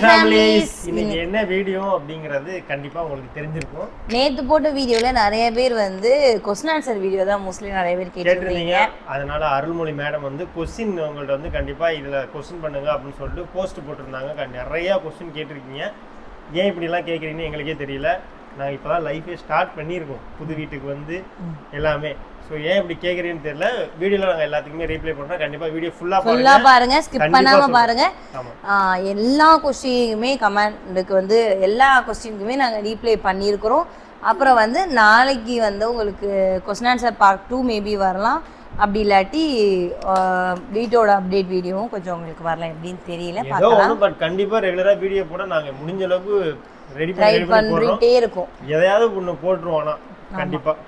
Families, இன்னைக்கு என்ன video அப்படிங்கிறது கண்டிப்பா உங்களுக்கு தெரிஞ்சிருக்கும். நேத்து போட்ட வீடியோல நிறைய பேர் வந்து क्वेश्चन ஆன்சர் வீடியோ தான் மோஸ்ட்லி நிறைய பேர் கேட்டிருந்தீங்க. அதனால அருள்மொழி மேடம் வந்து क्वेश्चन உங்கள்ட்ட வந்து கண்டிப்பா இதுல क्वेश्चन பண்ணுங்க அப்படின்னு சொல்லிட்டு போஸ்ட் போட்டிருந்தாங்க. நிறைய क्वेश्चन கேட்டிருக்கீங்க. ஏன் இப்படி எல்லாம் கேக்குறீங்கன்னு எங்களுக்கே தெரியல. நான் இப்பதான் லைஃபே ஸ்டார்ட் பண்ணியிருக்கோம், புது வீட்டுக்கு வந்து எல்லாமே. ஸோ ஏன் இப்படி கேட்குறீன்னு தெரியல. வீடியோவில் நாங்கள் எல்லாத்துக்குமே ரீப்ளை பண்ணுறோம். கண்டிப்பாக வீடியோ ஃபுல்லாக பாருங்க, ஸ்கிப் பண்ணாமல் பாருங்க. எல்லா கொஸ்டினுக்குமே கமெண்ட்டுக்கு வந்து எல்லா கொஸ்டினுக்குமே நாங்கள் ரீப்ளை பண்ணியிருக்கிறோம். அப்புறம் வந்து நாளைக்கு வந்து உங்களுக்கு கொஸ்டின் ஆன்சர் பார்ட் 2 மேபி வரலாம். அப்படி இல்லாட்டி வீட்டோட அப்டேட் வீடியோவும் கொஞ்சம் உங்களுக்கு வரலாம், எப்படின்னு தெரியல. பார்க்கலாம். பட் கண்டிப்பாக ரெகுலராக வீடியோ போட நாங்கள் முடிஞ்ச அளவுக்கு ரெடி பண்ணிட்டே இருக்கோம். எதையாவது ஒன்று போட்டுருவோம். ஆனால்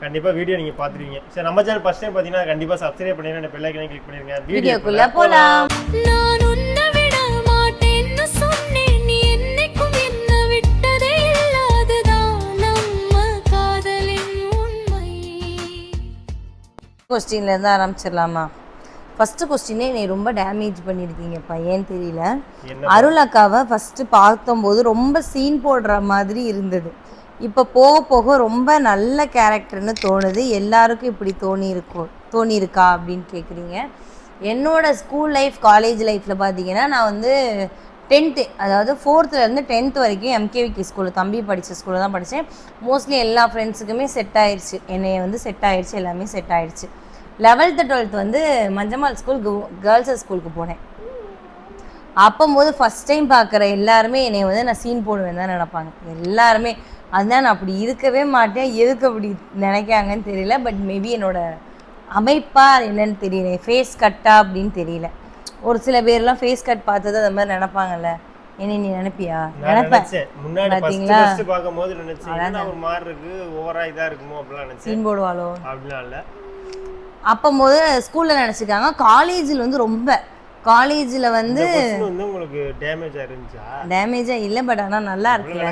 கண்டிப்பா வீடியோ நீங்க பாத்துருவீங்க. சரி, நம்ம சேனல் ஃபர்ஸ்ட் டைம் பாத்தீங்கன்னா கண்டிப்பா சப்ஸ்கிரைப் பண்ணிருங்க, பெல் ஐகானை கிளிக் பண்ணிருங்க. வீடியோக்குள்ள போலாம். நான் உன்னை விட மாட்டேன்னு சொன்னேன், நீ என்னைக்கும் என்ன விட்டதே இல்ல, அதுதான் நம்ம காதலின் உண்மை. क्वेश्चनல இருந்து ஆரம்பிச்சிடலாமா? ஃபர்ஸ்ட் क्वेश्चனே நீ ரொம்ப டேமேஜ் பண்ணிருக்கீங்கப்பா, ஏன்னு தெரியல. அருள் அக்காவை ஃபர்ஸ்ட் பார்த்தம்போது ரொம்ப சீன் போடுற மாதிரி இருந்தது. இப்போ போக போக ரொம்ப நல்ல கேரக்டர்னு தோணுது. எல்லாருக்கும் இப்படி தோணியிருக்கா அப்படின்னு கேட்குறீங்க. என்னோடய ஸ்கூல் லைஃப், காலேஜ் லைஃப்பில் பார்த்தீங்கன்னா நான் வந்து 10th, அதாவது 4th to 10th வரைக்கும் எம்கேவிகே ஸ்கூலில், தம்பி படித்த ஸ்கூலில் தான் படித்தேன். மோஸ்ட்லி எல்லா ஃப்ரெண்ட்ஸுக்குமே செட் ஆயிடுச்சு, என்னைய வந்து செட் ஆயிடுச்சு, எல்லாமே செட் ஆயிடுச்சு. 11th 12th வந்து மஞ்சமால் ஸ்கூல், கேர்ள்ஸ் ஸ்கூலுக்கு போனேன். அப்போது ஃபஸ்ட் டைம் பார்க்குற எல்லாருமே என்னை வந்து நான் சீன் போடுவேன் தான் நினைப்பாங்க எல்லாருமே. அதுதான் நான் அப்படி இருக்கவே மாட்டேன். எதுக்கு அப்படி நினைக்காங்கன்னு தெரியல. பட் மேபி என்னோட அமைப்பா என்னன்னு தெரியல, ஃபேஸ் கட்டா அப்படின்னு தெரியல. ஒரு சில பேர்லாம் ஃபேஸ் கட் பார்த்தது அந்த மாதிரி நினைப்பாங்கல்ல. என்ன நீ நினைப்பியா? நினைப்பேன். பார்த்தீங்களா, சீன் போடுவாளோ அப்படிலாம். அப்போது ஸ்கூலில் நினச்சிக்காங்க. காலேஜில் வந்து ரொம்ப, காலேஜில் வந்து உங்களுக்கு டேமேஜாக இல்லை, பட் ஆனால் நல்லா இருக்குல்ல.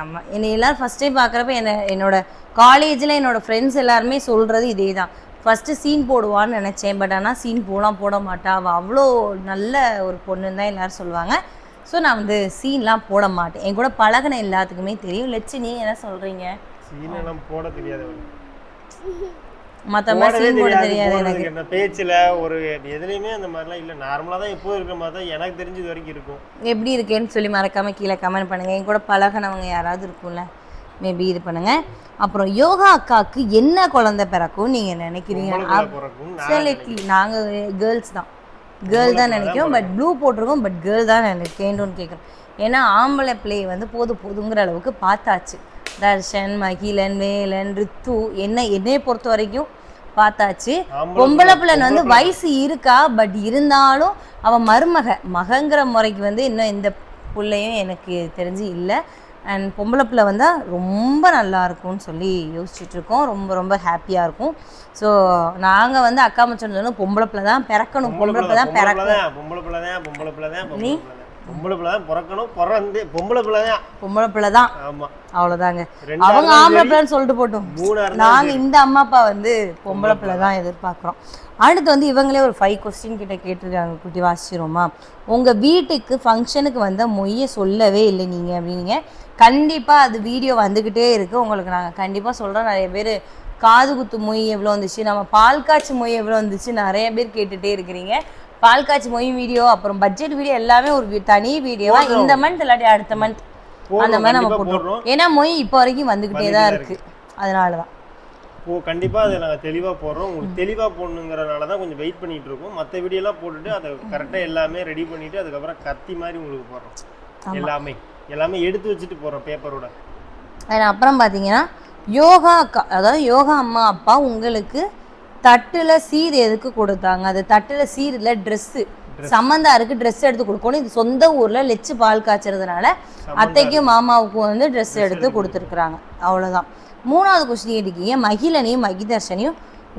ஆமாம், என்னை எல்லோரும் ஃபஸ்ட் டைம் பார்க்குறப்ப என்னோட காலேஜில் என்னோடய ஃப்ரெண்ட்ஸ் எல்லாருமே சொல்கிறது இதே தான். ஃபஸ்ட்டு சீன் போடுவான்னு நினச்சேன், பட் ஆனால் சீன் போட மாட்டா, அவள் அவ்வளோ நல்ல ஒரு பொண்ணுன்னு தான் எல்லோரும் சொல்லுவாங்க. ஸோ நான் வந்து சீன்லாம் போட மாட்டேன். என் கூட பழகின எல்லாத்துக்குமே தெரியும். லட்சுமி என்ன சொல்கிறீங்க? சீனெல்லாம் போட தெரியாது, மற்ற மாதிரி சீன் போட தெரியாது எனக்கு. பேச்சில் ஒரு எதுலையுமே அந்த மாதிரிலாம் இல்லை. நார்மலாக தான் எப்போ இருக்கிற மாதிரி தான் எனக்கு தெரிஞ்சது வரைக்கும் இருக்கும். எப்படி இருக்கேன்னு சொல்லி மறக்காமல் கீழே கமெண்ட் பண்ணுங்கள். என் கூட பழகினவங்க யாராவது இருக்கும்ல, மேபி இது பண்ணுங்கள். அப்புறம் யோகா அக்காவுக்கு என்ன குழந்தை பிறக்கும் நீங்கள் நினைக்கிறீங்க? நாங்கள் கேர்ள்ஸ் தான், கேர்ள் தான் நினைக்கிறோம். பட் ப்ளூ போட்டிருக்கோம், பட் கேர்ள் தான் நினைக்கேன்னு கேட்குறோம். ஏன்னா ஆம்பளை பிள்ளை வந்து போதுங்கிற அளவுக்கு பார்த்தாச்சு. தர்ஷன், மகிழன், வேலன், ரித்து, என்னையை பொறுத்த வரைக்கும் பார்த்தாச்சு. பொம்பளை பிள்ளை வந்து வயசு இருக்கா, பட் இருந்தாலும் அவன் மகங்கிற முறைக்கு வந்து இன்னும் எந்த பிள்ளையும் எனக்கு தெரிஞ்சு இல்லை. அண்ட் பொம்பளை பிள்ளை வந்தால் ரொம்ப நல்லா இருக்கும்னு சொல்லி யோசிச்சுட்ருக்கோம். ரொம்ப ரொம்ப ஹாப்பியாக இருக்கும். ஸோ நாங்கள் வந்து அக்கா மச்சான் சொன்னோம், பொம்பளை பிள்ளை தான் பிறக்கணும், பொம்பளை பிள்ளை தான் பிறக்கணும். பொம்பளை பிள்ளை தான் பிறக்கணும், பிறந்து பொம்பளை பிள்ளை தான். ஆமாம், அவ்வளோதாங்க. அவங்க ஆம்பளை பிள்ளைன்னு சொல்லிட்டு போட்டோம். நாங்கள் இந்த அம்மா அப்பா வந்து பொம்பளை பிள்ளை தான் எதிர்பார்க்குறோம். அடுத்து வந்து இவங்களே ஒரு 5 கொஸ்டின் கிட்ட கேட்டிருக்காங்க. குட்டி வாசிச்சிரோமா? உங்கள் வீட்டுக்கு ஃபங்க்ஷனுக்கு வந்த மொய்யை சொல்லவே இல்லை நீங்கள் அப்படின்னீங்க. கண்டிப்பாக அது வீடியோ வந்துக்கிட்டே இருக்குது, உங்களுக்கு நாங்கள் கண்டிப்பாக சொல்கிறோம். நிறைய பேர் காது குத்து மொய் எவ்வளோ வந்துச்சு, நம்ம பால் காய்ச்சி மொய் எவ்வளோ வந்துச்சு நிறைய பேர் கேட்டுகிட்டே இருக்கிறீங்க. பால் காய்ச்சி மொய் வீடியோ, அப்புறம் பட்ஜெட் வீடியோ எல்லாமே ஒரு தனி வீடியோவா இந்த மந்த் இல்லாட்டி அடுத்த மந்த் அந்த மாதிரி நம்ம போட்டுருவோம். ஏன்னா மொய் இப்போ வரைக்கும் வந்துக்கிட்டே தான் இருக்குது, அதனால தான். கண்டிப்பாக அதை நாங்கள் தெளிவாக போடுறோம். உங்களுக்கு தெளிவாக போடணுங்கிறனால தான் கொஞ்சம் வெயிட் பண்ணிகிட்டு இருக்கோம். மற்ற வீடியோலாம் போட்டுட்டு அதை கரெக்டாக எல்லாமே ரெடி பண்ணிவிட்டு அதுக்கப்புறம் கத்தி மாதிரி உங்களுக்கு போடுறோம். எல்லாமே எடுத்து வச்சுட்டு போகிறோம் பேப்பரோட. அப்புறம் பார்த்தீங்கன்னா யோகா அக்கா, அதாவது யோகா அம்மா அப்பா உங்களுக்கு தட்டில் சீர் எதுக்கு கொடுத்தாங்க? அது தட்டில் சீர் இல்லை, ட்ரெஸ்ஸு சம்மந்தாருக்கு ட்ரெஸ் எடுத்து கொடுக்கணும். இது சொந்த ஊரில் லெச்சு பால் காய்ச்சறதுனால அத்தைக்கும் மாமாவுக்கும் வந்து ட்ரெஸ் எடுத்து கொடுத்துருக்குறாங்க. அவ்வளோதான். 3வது கொஸ்டின் கேட்டிருக்கீங்க, மகிழனையும் மகிதர்ஷனையும்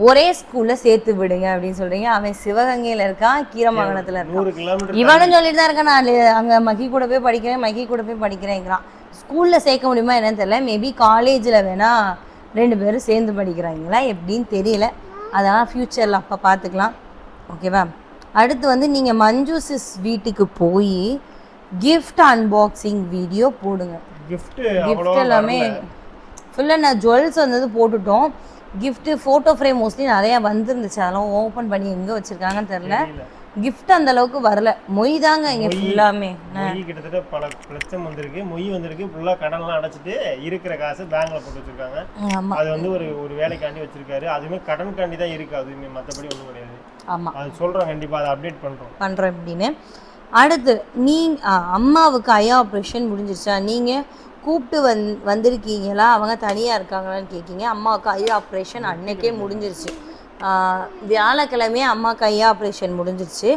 ஒரே ஸ்கூலில் சேர்த்து விடுங்க அப்படின்னு சொல்கிறீங்க. அவன் சிவகங்கையில் இருக்கான், கீரமங்கலத்தில் இருக்கான். இவனும் சொல்லிட்டு தான் இருக்கான், நான் அங்கே மகி கூட போய் படிக்கிறேங்கிறான். ஸ்கூலில் சேர்க்க முடியுமா என்னன்னு தெரியல. மேபி காலேஜில் வேணால் 2 பேரும் சேர்ந்து படிக்கிறாங்களா எப்படின்னு தெரியல. அதெல்லாம் ஃப்யூச்சரில் அப்போ பார்த்துக்கலாம். ஓகேவா? அடுத்து வந்து நீங்கள் மஞ்சு சிஸ் வீட்டுக்கு போய் கிஃப்ட் அன்பாக்சிங் வீடியோ போடுங்க. கிஃப்ட் கிஃப்ட் எல்லாமே ஃபுல்லாக நான் ஜுவல்ஸ் வந்தது போட்டுட்டோம். கிஃப்ட்டு ஃபோட்டோ ஃப்ரேம் மோஸ்ட்லி நிறையா வந்துருந்துச்சு, அதெல்லாம் ஓப்பன் பண்ணி எங்கே வச்சுருக்காங்கன்னு தெரில. கிஃப்ட் அந்த அளவுக்கு வரல. மொய் தாங்க இங்கே ஃபுல்லாமே. மொய் கிட்டத்தட்ட பல லட்சம் வந்திருக்கு. மொய் வந்திருக்கு. ஃபுல்லாக கடன்லாம் அடைச்சிட்டு இருக்கிற காசு பேங்க்ல போட்டு வச்சிருக்காங்க. அது வந்து ஒரு வேலைக்காண்டி வச்சிருக்காரு. அதுவுமே கடன்காண்டி தான் இருக்கு. அதுவுமே மற்றபடி ஒன்றும் கிடையாது. ஆமாம், அது சொல்கிறோம். கண்டிப்பாக அதை அப்டேட் பண்ணுறோம் அப்படின்னு. அடுத்து அம்மாவுக்கு ஐ ஆப்ரேஷன் முடிஞ்சிருச்சா, நீங்கள் கூப்பிட்டு வந்திருக்கீங்களா, அவங்க தனியாக இருக்காங்களான்னு கேட்கிங்க. அம்மாவுக்கு ஐ ஆப்ரேஷன் அன்னைக்கே முடிஞ்சிருச்சு. வியாழக்கிழமையே அம்மாவுக்கு ஐ ஆப்ரேஷன் முடிஞ்சிருச்சு.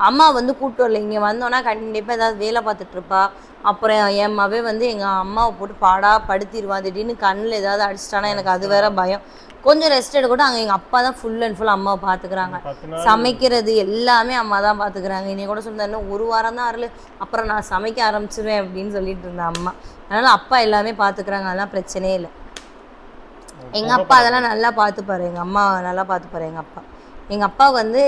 அம்மா வந்து கூப்பிட்டு வரல. இங்கே வந்தோன்னா கண்டிப்பாக ஏதாவது வேலை பார்த்துட்ருப்பா. அப்புறம் என் அம்மாவே வந்து எங்கள் அம்மாவை போட்டு படுத்திடுவான். திடீர்னு கண்ணில் ஏதாவது அடிச்சிட்டானா எனக்கு அது வேற பயம். கொஞ்சம் ரெஸ்ட் எடுக்கட்டும். அங்கே எங்கள் அப்பா தான் ஃபுல் அண்ட் ஃபுல் அம்மாவை பார்த்துக்கிறாங்க. சமைக்கிறது எல்லாமே அம்மா தான் பார்த்துக்கிறாங்க. இன்னைக்கு கூட சொன்னேன், இன்னும் 1 வாரம் தான் அருள், அப்புறம் நான் சமைக்க ஆரம்பிச்சிருவேன் அப்படின்னு சொல்லிட்டு இருந்தேன் அம்மா. அதனால் அப்பா எல்லாமே பார்த்துக்கிறாங்க, அதெல்லாம் பிரச்சனையே இல்லை. எங்கள் அப்பா அதெல்லாம் நல்லா பார்த்துப்பாரு. எங்கள் அம்மா நல்லா பார்த்துப்பாரு. எங்கள் அப்பா வந்து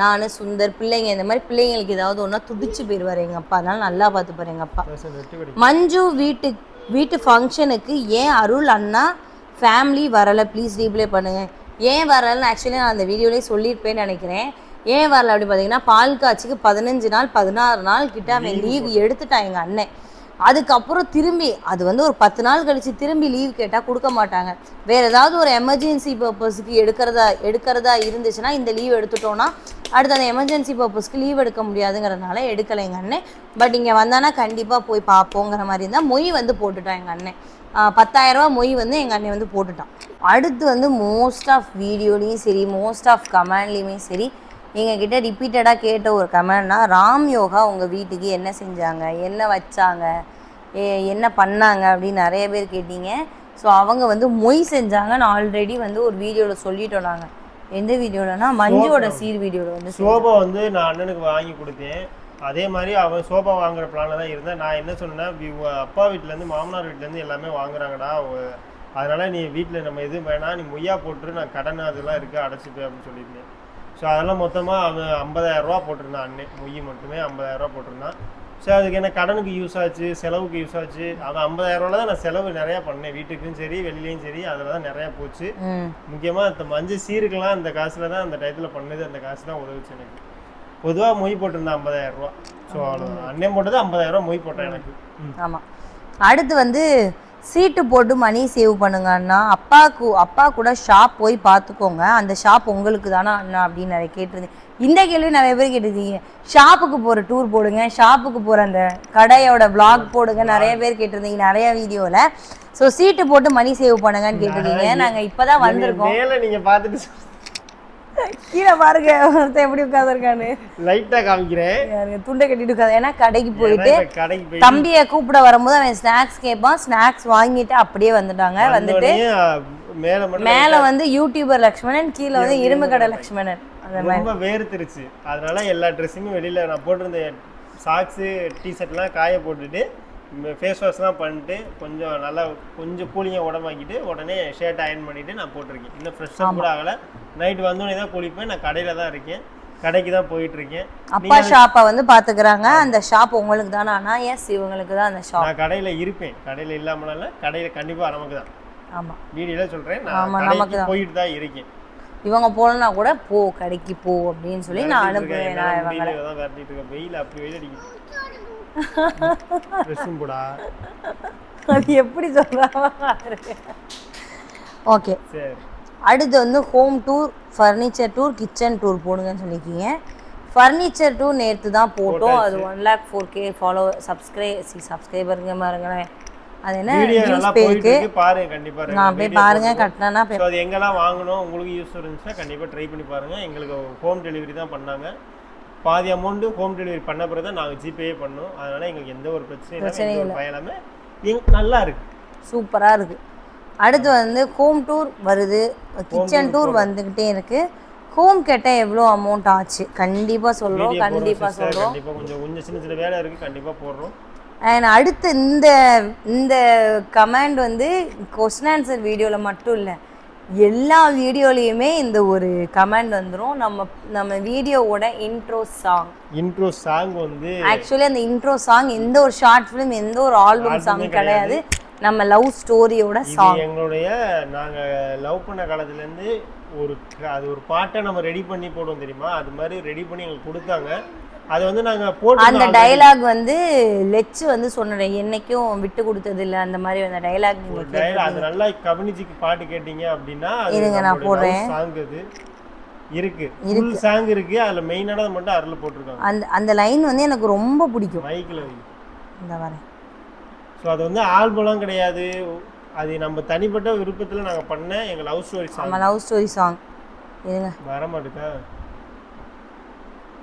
நான் சுந்தர் பிள்ளைங்க, இந்த மாதிரி பிள்ளைங்களுக்கு ஏதாவது ஒன்றா துடிச்சு போயிடுவார் எங்கள் அப்பா. அதனால நல்லா பார்த்துப்பாரு எங்கள் அப்பா. மஞ்சு வீட்டு ஃபங்க்ஷனுக்கு ஏன் அருள் அண்ணா ஃபேமிலி வரலை, ப்ளீஸ் ரீப்ளே பண்ணுங்கள். ஏன் வரலைன்னு ஆக்சுவலி நான் அந்த வீடியோலேயே சொல்லியிருப்பேன்னு நினைக்கிறேன். ஏன் வரல அப்படி பார்த்தீங்கன்னா, பால் காட்சிக்கு 15 நாள் 16 நாள் கிட்ட அவன் லீவ் எடுத்துட்டான் எங்கள் அண்ணன். அதுக்கப்புறம் திரும்பி அது வந்து ஒரு 10 நாள் கழித்து திரும்பி லீவ் கேட்டால் கொடுக்க மாட்டாங்க. வேறு ஏதாவது ஒரு எமர்ஜென்சி பர்பஸுக்கு எடுக்கிறதா இருந்துச்சுன்னா இந்த லீவ் எடுத்துட்டோன்னா அடுத்து அந்த எமர்ஜென்சி பர்பஸ்க்கு லீவ் எடுக்க முடியாதுங்கிறதுனால எடுக்கலை எங்கள் அண்ணன். பட் இங்கே வந்தானா கண்டிப்பாக போய் பார்ப்போங்கிற மாதிரி இருந்தால் மொய் வந்து போட்டுட்டான் எங்கள் அண்ணன். 10,000 ரூபா மொய் வந்து எங்கள் அண்ணன் வந்து போட்டுட்டான். அடுத்து வந்து மோஸ்ட் ஆஃப் வீடியோலையும் சரி, மோஸ்ட் ஆஃப் கமெண்ட்லேயுமே சரி, எங்ககிட்ட ரிப்பீட்டடாக கேட்ட ஒரு கமெண்ட்னா, ராம் யோகா உங்கள் வீட்டுக்கு என்ன செஞ்சாங்க, என்ன வச்சாங்க, என்ன பண்ணாங்க அப்படின்னு நிறைய பேர் கேட்டீங்க. ஸோ அவங்க வந்து மொய் செஞ்சாங்கன்னு ஆல்ரெடி வந்து ஒரு வீடியோவில் சொல்லிட்டோம் நாங்கள். எந்த வீடியோலனா மஞ்சுவோட சீர் வீடியோவில் வந்து சோபா வந்து நான் அண்ணனுக்கு வாங்கி கொடுத்தேன். அதே மாதிரி அவன் சோபா வாங்குற பிளானில் தான் இருந்தேன். நான் என்ன சொன்னேன், அப்பா வீட்டிலேருந்து மாமனார் வீட்டிலேருந்து எல்லாமே வாங்குறாங்கடா, அதனால் நீ வீட்டில் நம்ம எதுவும் வேணாம், நீ மொய்யா போட்டுரு, நான் கடன் அதெல்லாம் இருக்குது அடைச்சிப்பேன் அப்படின்னு சொல்லியிருந்தேன். ஸோ அதெல்லாம் மொத்தமாக அவன் 50,000 ரூபா போட்டிருந்தான். அண்ணன் மொய் மட்டுமே 50,000 ரூபா போட்டிருந்தான். ஸோ அதுக்கு என்ன கடனுக்கு யூஸ் ஆச்சு, செலவுக்கு யூஸ் ஆச்சு. அவன் 50,000 ரூபாவில் தான் நான் செலவு நிறையா பண்ணேன். வீட்டுக்கும் சரி வெளியிலையும் சரி அதில் தான் நிறையா போச்சு. முக்கியமாக இந்த மஞ்சள் சீருக்கெல்லாம் அந்த காசில் தான் அந்த டயத்தில் பண்ணது. அந்த காசு தான் உதவிச்சு எனக்கு. பொதுவாக மொய் போட்டிருந்தேன் 50,000 ரூபா. ஸோ அவ்வளோதான். அண்ணன் போட்டது 50,000 ரூபா மொய் போட்டேன் எனக்கு. ஆமாம். அடுத்து வந்து சீட்டு போட்டு மணி சேவ் பண்ணுங்க அண்ணா. அப்பா கூட ஷாப் போய் பார்த்துக்கோங்க, அந்த ஷாப் உங்களுக்கு தானே அண்ணா அப்படின்னு நிறைய கேட்டிருந்தேன். இந்த கேள்வி நிறைய பேர் கேட்டிருந்தீங்க. ஷாப்புக்கு போகிற டூர் போடுங்க, ஷாப்புக்கு போகிற அந்த கடையோட விளாக் போடுங்க, நிறைய பேர் கேட்டிருந்தீங்க நிறைய வீடியோவில். ஸோ சீட்டு போட்டு மணி சேவ் பண்ணுங்கன்னு கேட்டிருந்தீங்க. நாங்கள் இப்போ தான் வந்திருக்கோம். நீங்கள் பார்த்துட்டு கீழே பாருங்க ஒருத்தன் எப்படி உட்காந்துருக்கான்னு லைட்டா காமிக்கிறேன். துண்டை கட்டிட்டு உட்காந்து. ஏன்னா கடைக்கு போயிட்டு தம்பியை கூப்பிட வரும்போது அவன் ஸ்நாக்ஸ் கேட்பான். ஸ்நாக்ஸ் வாங்கிட்டு அப்படியே வந்துட்டாங்க. வந்துட்டு மேல வந்து யூடியூபர் லக்ஷ்மணன், கீழே வந்து இரும்பு கடை லக்ஷ்மணன். ரொம்ப வேர்த்துருச்சு. அதனால எல்லா ட்ரெஸ்ஸுமே வெளியில நான் போட்டிருந்த சாக்ஸு டிஷர்ட்லாம் காய போட்டுட்டு ஃபேஸ் வாஷ்லாம் பண்ணிட்டு கொஞ்சம் கூலிங்காக உடம்பாக்கிட்டு உடனே ஷர்ட் அயர்ன் பண்ணிவிட்டு நான் போட்டிருக்கேன். இன்னும் ஃப்ரெஷ்ஷாக கூட ஆகலை. நைட் வந்தோடனே தான் குளிப்பேன். நான் கடையில் தான் இருக்கேன், கடைக்கு தான் போயிட்டுருக்கேன். அப்பா ஷாப்பை வந்து பார்த்துக்கிறாங்க. அந்த ஷாப் உங்களுக்கு தானே? ஆனால் எஸ், இவங்களுக்கு தான் அந்த ஷாப். நான் கடையில் இருப்பேன். கடையில் இல்லாமல கடையில் கண்டிப்பாக நமக்கு தான். ஆமாம், வீடியோவில் சொல்கிறேன். நான் நமக்கு போயிட்டு தான் இருக்கேன். இவங்க போகலன்னா கூட போ கடைக்கு போ அப்படின்னு சொல்லி நான் அனுப்புவேன். நான் இவங்களை தான் விரட்டிட்டு இருக்கேன். வெயில் அப்படி வெயில் அடிக்குது. அது எப்படி சொல்றாங்க? ஓகே, அடுத்து வந்து home tour, furniture tour, kitchen tour போடுங்கன்னு சொல்லியிருக்கீங்க. ஃபர்னிச்சர் டூர் நேற்று தான் போட்டோம். அது 1,04,000 சப்ஸ்கிரைபருங்க பாருங்களேன். அது என்ன நியூஸ் பேருக்கு பாருங்க, கண்டிப்பா நான் போய் பாருங்க. கட்டினா அது எங்கெல்லாம் வாங்கணும் உங்களுக்கு யூஸ் இருந்துச்சுன்னா கண்டிப்பாக ட்ரை பண்ணி பாருங்க. எங்களுக்கு ஹோம் டெலிவரி தான் பண்ணாங்க. பாதி அமௌண்ட்டு ஹோம் டெலிவரி பண்ண பிறகு தான் நாங்கள் ஜிபே பண்ணோம். அதனால எங்களுக்கு எந்த ஒரு பிரச்சனையும் இல்லை. பயணமே நல்லா இருக்கு, சூப்பராக இருக்கு. அடுத்து வந்து ஹோம் டூர் வருது, கிச்சன் டூர் வந்துக்கிட்டே இருக்கு. ஹோம் கேட்டால் எவ்வளோ அமௌண்ட் ஆச்சு கண்டிப்பாக சொல்கிறோம். கண்டிப்பாக கொஞ்சம் சின்ன சின்ன வேலை இருக்குது, கண்டிப்பாக போடுறோம். அண்ட் அடுத்து இந்த கமெண்ட் வந்து கொஸ்டின் ஆன்சர் வீடியோவில் மட்டும் இல்லை, எல்லா வீடியோலையுமே இந்த ஒரு கமெண்ட் வந்துடும், நம்ம வீடியோவோட இன்ட்ரோ சாங் வந்து ஆக்சுவலி அந்த இன்ட்ரோ சாங் எந்த ஒரு ஷார்ட் ஃபிலிம் எந்த ஒரு ஆல்பம் சாங் கிடையாது, நம்ம லவ் ஸ்டோரியோட சாங். எங்களுடைய நாங்க லவ் பண்ண காலத்துலேருந்து அது ஒரு பாட்டை நம்ம ரெடி பண்ணி போடுவோம் தெரியுமா, அது மாதிரி ரெடி பண்ணி எங்களுக்கு கொடுத்தாங்க. அது வந்து நாங்க போட்டு அந்த டயலாக் வந்து லெச்சு வந்து சொன்னேன், என்னைக்கும் விட்டு கொடுத்தது இல்லை அந்த மாதிரி அந்த டயலாக் நீங்க அது நல்லா கவனிச்சுக்கு பாட்டு கேட்டீங்க அப்படின்னா இருங்க நான் போடுறேன். சாங் இது இருக்கு, ஃபுல் சாங் இருக்கு, அதுல மெயினானது மட்டும் அருள் போட்டுருக்காங்க. அந்த லைன் வந்து எனக்கு ரொம்ப பிடிக்கும். மைக்ல இந்த வரேன். ஸோ அது வந்து ஆல்பம்லாம் கிடையாது, அது நம்ம தனிப்பட்ட விருப்பத்தில் நாங்கள் பண்ண எங்கள் லவ் ஸ்டோரி சாங். நம்ம லவ் ஸ்டோரி சாங் இருங்க, வர மாட்டேக்கா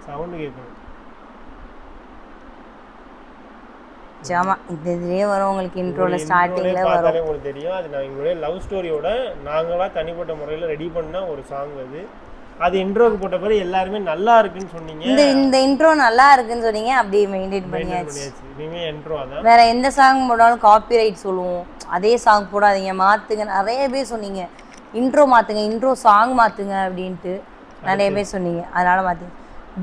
சவுண்டு கேட்கணும். ஆமா இந்த இதுலயே வரும் உங்களுக்கு, இன்ட்ரோல ஸ்டார்டிங்ல வரும், உங்களுக்கு தெரியும். அது நான் எங்களுடைய லவ் ஸ்டோரியோட நாங்களா தனிப்பட்ட முறையில் ரெடி பண்ண ஒரு சாங் அது இன்ட்ரோக்கு போட்ட பிறகு எல்லாருமே நல்லா இருக்குன்னு சொன்னீங்க. இந்த இன்ட்ரோ நல்லா இருக்குன்னு சொன்னீங்க, அப்படியே மெயின்டைன் பண்ணியாச்சு. இனிமே இன்ட்ரோ அதான். வேற எந்த சாங் போடாலும் காப்பிரைட் சொல்லுவோம், அதே சாங் போடாதீங்க மாத்துங்க, நிறைய பேர் சொன்னீங்க இன்ட்ரோ மாத்துங்க, இன்ட்ரோ சாங் மாத்துங்க அப்படின்ட்டு நிறைய பேர் சொன்னீங்க, அதனால மாத்துங்க.